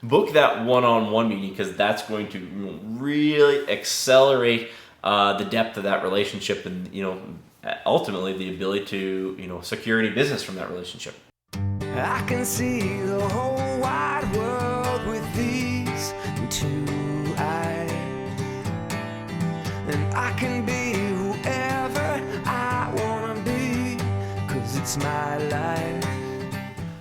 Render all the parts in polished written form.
book that one-on-one meeting, because that's going to really accelerate the depth of that relationship, and ultimately the ability to secure any business from that relationship. I can see the whole wide world with these two eyes, and I can be whoever I wanna be, 'cause it's my life.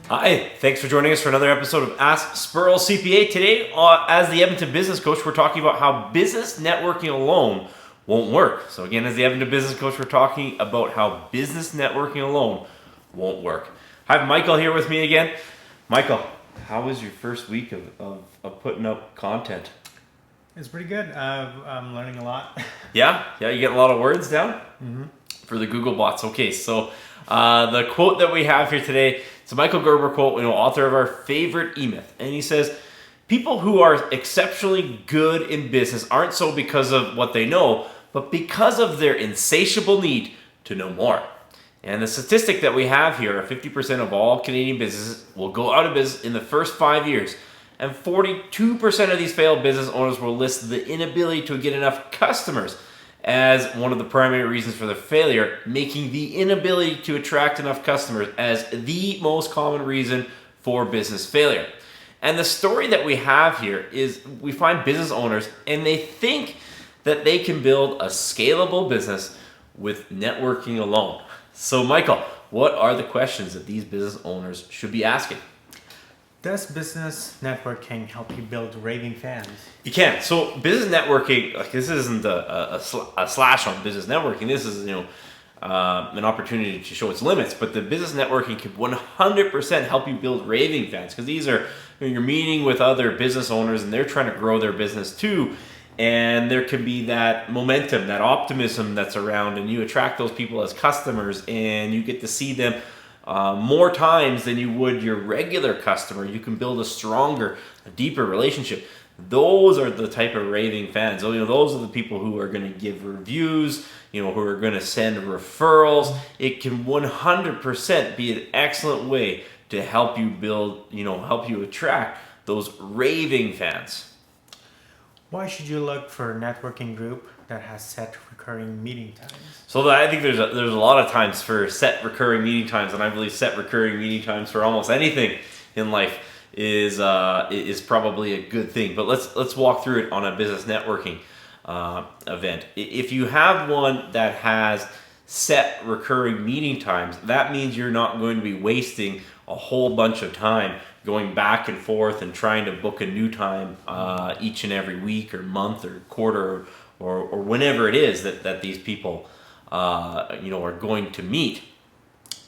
Hi, thanks for joining us for another episode of Ask Spurrell CPA. Today, as the Edmonton business coach, we're talking about how business networking alone won't work. So again, as the Edmonton business coach, we're talking about how business networking alone won't work. I have Michael here with me again. Michael, how was your first week of putting up content? It's pretty good. I'm learning a lot. Yeah, you getting a lot of words down? Mm-hmm. For the Google bots. Okay, so the quote that we have here today, it's a Michael Gerber quote, author of our favorite E-Myth. And he says, people who are exceptionally good in business aren't so because of what they know, but because of their insatiable need to know more. And the statistic that we have here, 50% of all Canadian businesses will go out of business in the first 5 years. And 42% of these failed business owners will list the inability to get enough customers as one of the primary reasons for their failure, making the inability to attract enough customers as the most common reason for business failure. And the story that we have here is we find business owners and they think that they can build a scalable business with networking alone. So Michael, what are the questions that these business owners should be asking? Does business networking help you build raving fans? You can. So business networking, this isn't a slash on business networking. This is an opportunity to show its limits. But the business networking can 100% help you build raving fans, because these are you're meeting with other business owners and they're trying to grow their business too. And there can be that momentum, that optimism that's around, and you attract those people as customers, and you get to see them more times than you would your regular customer. You can build a stronger, a deeper relationship. Those are the type of raving fans. Those are the people who are going to give reviews, who are going to send referrals. It can 100% be an excellent way to help you build, help you attract those raving fans. Why should you look for a networking group that has set recurring meeting times? So I think there's a lot of times for set recurring meeting times, and I believe set recurring meeting times for almost anything in life is probably a good thing. But let's walk through it on a business networking event. If you have one that has set recurring meeting times, that means you're not going to be wasting a whole bunch of time going back and forth and trying to book a new time each and every week or month or quarter or whenever it is that these people are going to meet.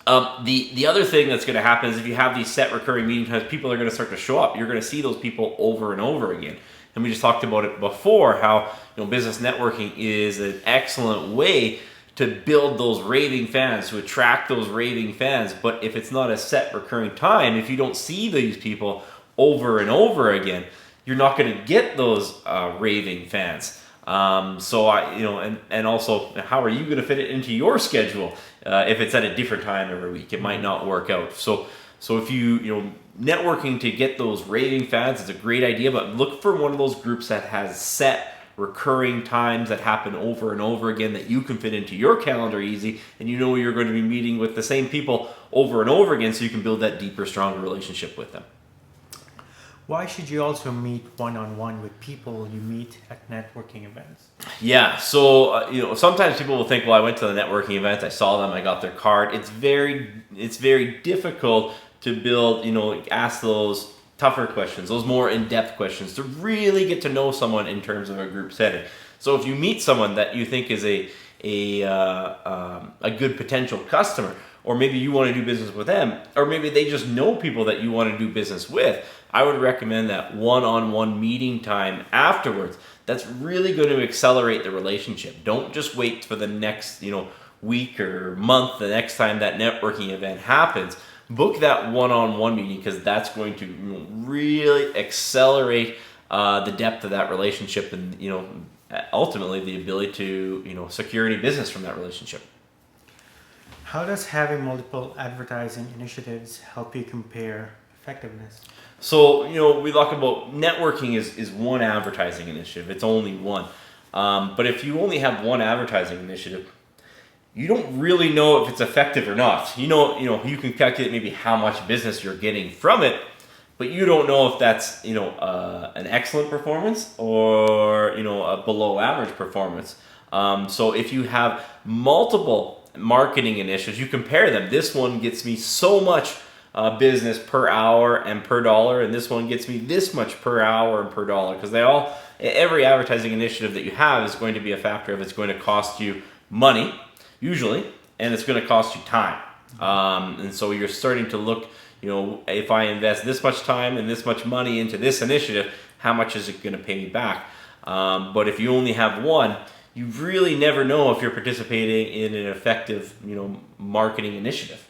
The other thing that's going to happen is if you have these set recurring meeting times, people are going to start to show up. You're going to see those people over and over again. And we just talked about it before, how business networking is an excellent way to build those raving fans, to attract those raving fans. But if it's not a set recurring time, if you don't see these people over and over again, you're not going to get those raving fans. And also, how are you going to fit it into your schedule if it's at a different time every week? It might not work out. So if you networking to get those raving fans is a great idea, but look for one of those groups that has set recurring times that happen over and over again that you can fit into your calendar easy, and you're going to be meeting with the same people over and over again, so you can build that deeper, stronger relationship with them. Why should you also meet one-on-one with people you meet at networking events? Yeah, so sometimes people will think, well, I went to the networking event, I saw them, I got their card. It's very difficult to build, ask those tougher questions, those more in-depth questions, to really get to know someone in terms of a group setting. So if you meet someone that you think is a good potential customer, or maybe you want to do business with them, or maybe they just know people that you want to do business with, I would recommend that one-on-one meeting time afterwards. That's really going to accelerate the relationship. Don't just wait for the next, week or month, the next time that networking event happens. Book that one-on-one meeting, because that's going to really accelerate the depth of that relationship, and ultimately the ability to secure any business from that relationship. How does having multiple advertising initiatives help you compare effectiveness? So, we talk about networking is one advertising initiative. It's only one. But if you only have one advertising initiative, you don't really know if it's effective or not. You can calculate maybe how much business you're getting from it, but you don't know if that's, an excellent performance or, a below average performance. So if you have multiple marketing initiatives, you compare them. This one gets me so much business per hour and per dollar, and this one gets me this much per hour and per dollar, because every advertising initiative that you have is going to be a factor of it's going to cost you money, usually, and it's going to cost you time. And so you're starting to look, if I invest this much time and this much money into this initiative, how much is it going to pay me back? But if you only have one, you really never know if you're participating in an effective, marketing initiative.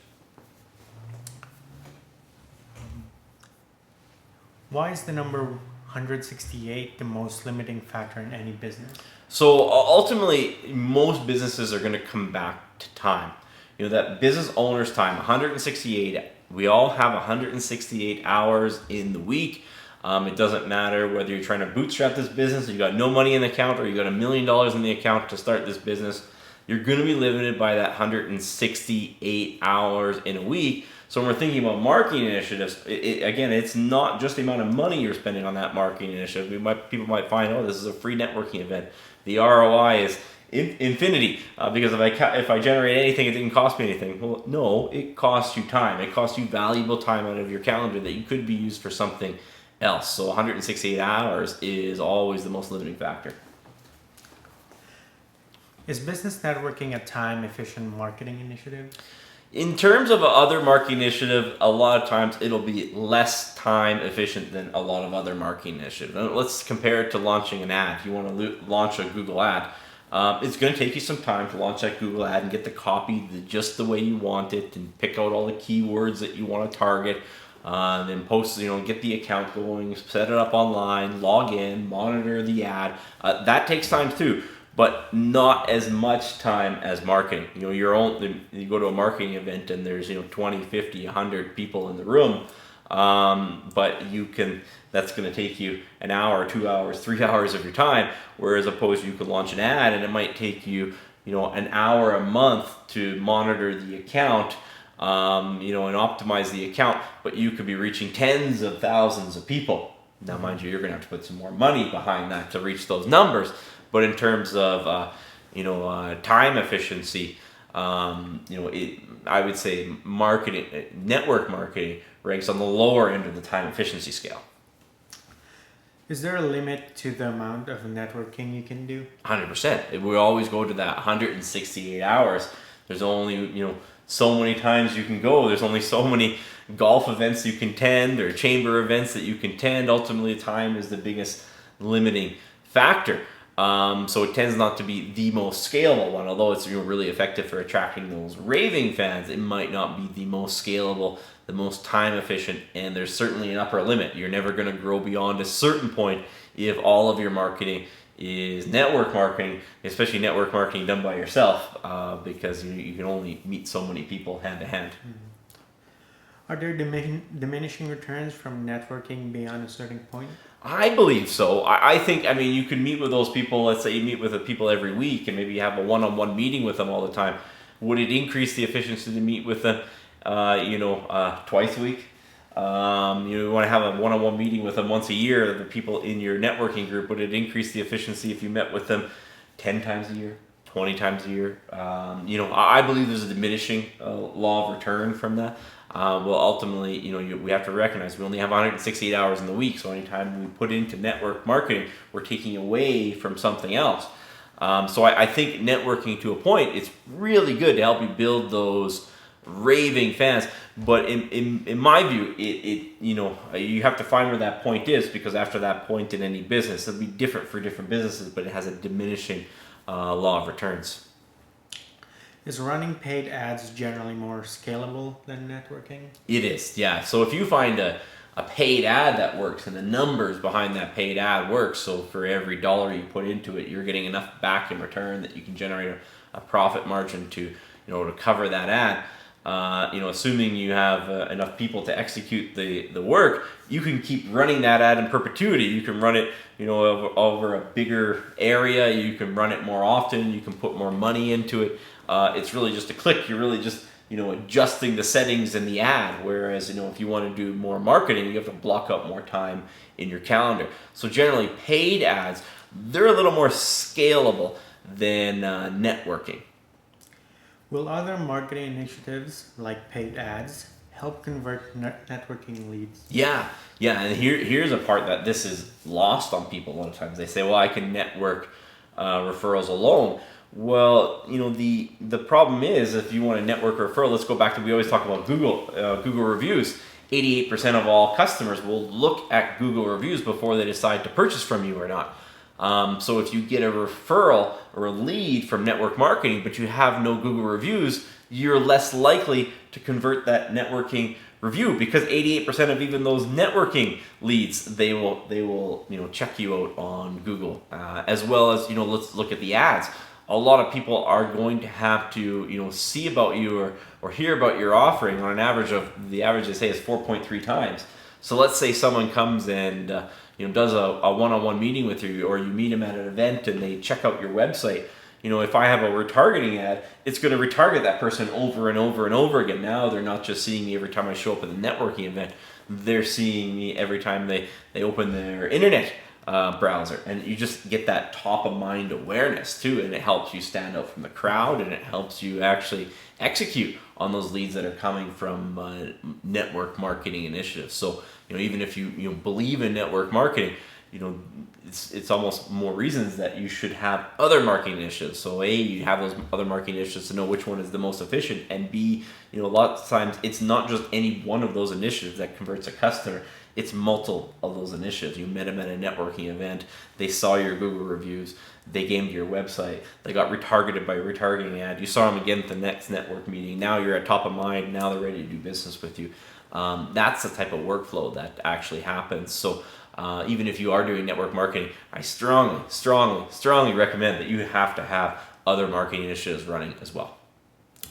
Why is the number 168 the most limiting factor in any business? So ultimately, most businesses are going to come back to time. That business owner's time, 168. We all have 168 hours in the week. It doesn't matter whether you're trying to bootstrap this business, you got no money in the account, or you got $1 million in the account to start this business. You're going to be limited by that 168 hours in a week. So when we're thinking about marketing initiatives, again, it's not just the amount of money you're spending on that marketing initiative. People might find, this is a free networking event. The ROI is infinity, because if I generate anything, it didn't cost me anything. Well, no, it costs you time. It costs you valuable time out of your calendar that you could be used for something else. So 168 hours is always the most limiting factor. Is business networking a time-efficient marketing initiative? In terms of other marketing initiative, a lot of times it'll be less time efficient than a lot of other marketing initiatives. Now, let's compare it to launching an ad. If you want to launch a Google ad, it's going to take you some time to launch that Google ad and get the copy just the way you want it, and pick out all the keywords that you want to target, then post, get the account going, set it up online, log in, monitor the ad. That takes time too, but not as much time as marketing. You go to a marketing event and there's 20, 50, 100 people in the room, but that's going to take you an hour, 2 hours, 3 hours of your time, whereas opposed you could launch an ad and it might take you an hour a month to monitor the account, and optimize the account, but you could be reaching tens of thousands of people. Now, mind you, you're going to have to put some more money behind that to reach those numbers. But in terms of, time efficiency, I would say network marketing ranks on the lower end of the time efficiency scale. Is there a limit to the amount of networking you can do? 100%. We always go to that 168 hours. There's only, so many times you can go. There's only so many golf events you can attend or chamber events that you can attend. Ultimately, time is the biggest limiting factor. So it tends not to be the most scalable one, although it's really effective for attracting those raving fans. It might not be the most scalable, the most time efficient, and there's certainly an upper limit. You're never going to grow beyond a certain point if all of your marketing is network marketing, especially network marketing done by yourself, because you can only meet so many people hand to hand. Are there diminishing returns from networking beyond a certain point? I believe so. I think, you can meet with those people. Let's say you meet with the people every week and maybe you have a one-on-one meeting with them all the time. Would it increase the efficiency to meet with them, twice a week? You want to have a one-on-one meeting with them once a year, the people in your networking group. Would it increase the efficiency if you met with them 10 times a year, 20 times a year? I believe there's a diminishing law of return from that. Well, ultimately, we have to recognize we only have 168 hours in the week, so anytime we put into network marketing, we're taking away from something else. So I think networking to a point, it's really good to help you build those raving fans. But in my view, you have to find where that point is, because after that point in any business, it'll be different for different businesses, but it has a diminishing law of returns. Is running paid ads generally more scalable than networking? It is, yeah. So if you find a paid ad that works and the numbers behind that paid ad works, so for every dollar you put into it, you're getting enough back in return that you can generate a profit margin to cover that ad. assuming you have enough people to execute the work, you can keep running that ad in perpetuity. You can run it, over a bigger area. You can run it more often. You can put more money into it. It's really just a click. You're really just, adjusting the settings in the ad. Whereas, if you want to do more marketing, you have to block up more time in your calendar. So generally, paid ads, they're a little more scalable than networking. Will other marketing initiatives like paid ads help convert networking leads? Yeah, and here's a part that this is lost on people a lot of times. They say, well, I can network referrals alone. Well, the problem is, if you want to network a referral, let's go back to, we always talk about Google reviews. 88% of all customers will look at Google reviews before they decide to purchase from you or not. So if you get a referral or a lead from network marketing, but you have no Google reviews, you're less likely to convert that networking review, because 88% of even those networking leads, they will check you out on Google, as well as, let's look at the ads. A lot of people are going to have to, see about you or hear about your offering on an average of, the average they say is 4.3 times. So let's say someone comes and does a one-on-one meeting with you, or you meet them at an event and they check out your website. If I have a retargeting ad, it's going to retarget that person over and over and over again. Now they're not just seeing me every time I show up at the networking event. They're seeing me every time they open their internet browser, and you just get that top of mind awareness too, and it helps you stand out from the crowd, and it helps you actually execute on those leads that are coming from network marketing initiatives. So even if you believe in network marketing, it's almost more reasons that you should have other marketing initiatives. So A, you have those other marketing initiatives to know which one is the most efficient, and B, a lot of times it's not just any one of those initiatives that converts a customer. It's multiple of those initiatives. You met them at a networking event, they saw your Google reviews, they came to your website, they got retargeted by a retargeting ad, you saw them again at the next network meeting, now you're at top of mind, now they're ready to do business with you. That's the type of workflow that actually happens. So even if you are doing network marketing, I strongly recommend that you have to have other marketing initiatives running as well.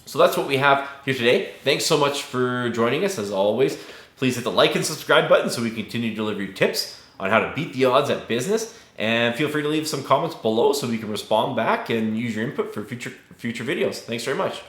So that's what we have here today. Thanks so much for joining us, as always. Please hit the like and subscribe button so we continue to deliver you tips on how to beat the odds at business. And feel free to leave some comments below so we can respond back and use your input for future videos. Thanks very much.